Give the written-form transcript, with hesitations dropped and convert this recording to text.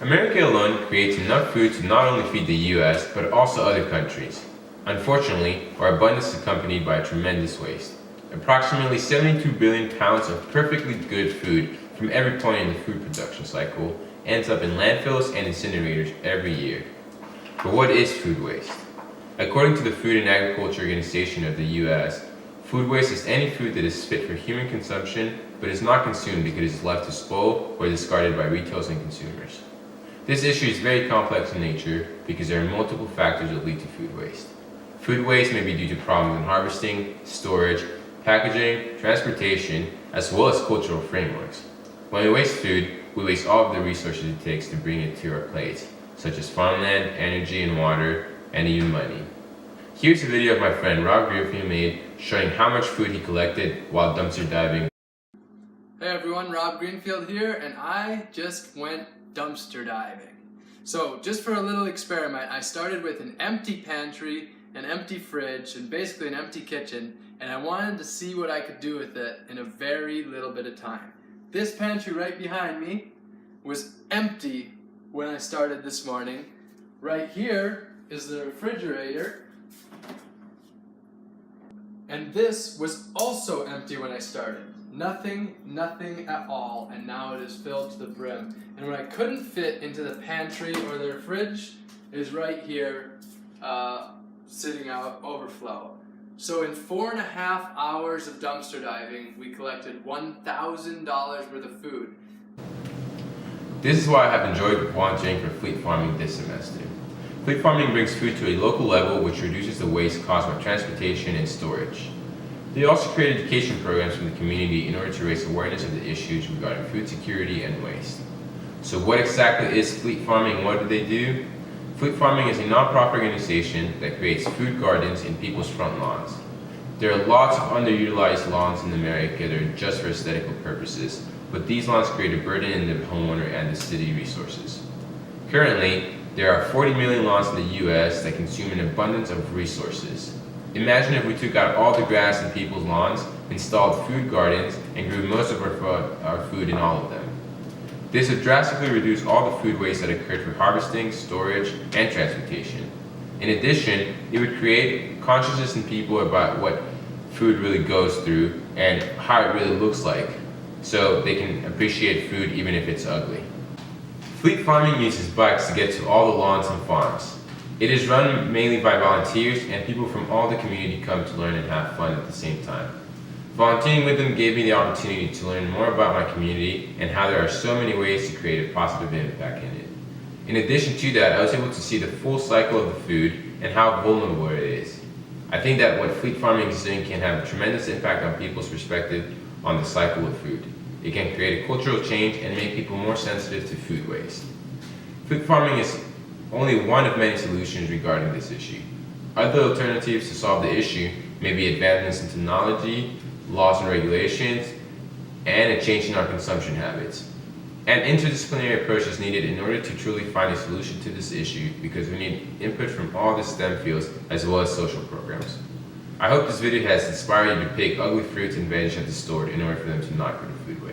America alone creates enough food to not only feed the US, but also other countries. Unfortunately, our abundance is accompanied by tremendous waste. Approximately 72 billion pounds of perfectly good food from every point in the food production cycle ends up in landfills and incinerators every year. But what is food waste? According to the Food and Agriculture Organization of the US, food waste is any food that is fit for human consumption but is not consumed because it is left to spoil or discarded by retailers and consumers. This issue is very complex in nature because there are multiple factors that lead to food waste. Food waste may be due to problems in harvesting, storage, packaging, transportation, as well as cultural frameworks. When we waste food, we waste all of the resources it takes to bring it to our plates, such as farmland, energy and water, and even money. Here's a video of my friend Rob Greenfield made showing how much food he collected while dumpster diving. Hey everyone, Rob Greenfield here, and I just went dumpster diving. So just for a little experiment, I started with an empty pantry, an empty fridge, and basically an empty kitchen, and I wanted to see what I could do with it in a very little bit of time. This pantry right behind me was empty when I started this morning. Right here is the refrigerator, and this was also empty when I started. Nothing at all, and now it is filled to the brim. And what I couldn't fit into the pantry or the fridge is right here, sitting out overflow. So in 4.5 hours of dumpster diving, we collected $1,000 worth of food. This is why I have enjoyed volunteering for Fleet Farming this semester. Fleet Farming brings food to a local level which reduces the waste caused by transportation and storage. They also create education programs for the community in order to raise awareness of the issues regarding food security and waste. So what exactly is Fleet Farming and what do they do? Fleet Farming is a non-profit organization that creates food gardens in people's front lawns. There are lots of underutilized lawns in America that are just for aesthetical purposes, but these lawns create a burden in the homeowner and the city resources. Currently, there are 40 million lawns in the US that consume an abundance of resources. Imagine if we took out all the grass in people's lawns, installed food gardens, and grew most of our food in all of them. This would drastically reduce all the food waste that occurred through harvesting, storage, and transportation. In addition, it would create consciousness in people about what food really goes through and how it really looks like, so they can appreciate food even if it's ugly. Fleet Farming uses bikes to get to all the lawns and farms. It is run mainly by volunteers, and people from all the community come to learn and have fun at the same time. Volunteering with them gave me the opportunity to learn more about my community and how there are so many ways to create a positive impact in it. In addition to that, I was able to see the full cycle of the food and how vulnerable it is. I think that what Fleet Farming is doing can have a tremendous impact on people's perspective on the cycle of food. It can create a cultural change and make people more sensitive to food waste. Fleet Farming is only one of many solutions regarding this issue. Other alternatives to solve the issue may be advancements in technology, laws and regulations, and a change in our consumption habits. An interdisciplinary approach is needed in order to truly find a solution to this issue because we need input from all the STEM fields as well as social programs. I hope this video has inspired you to pick ugly fruits and veg at the store in order for them to not go to food waste.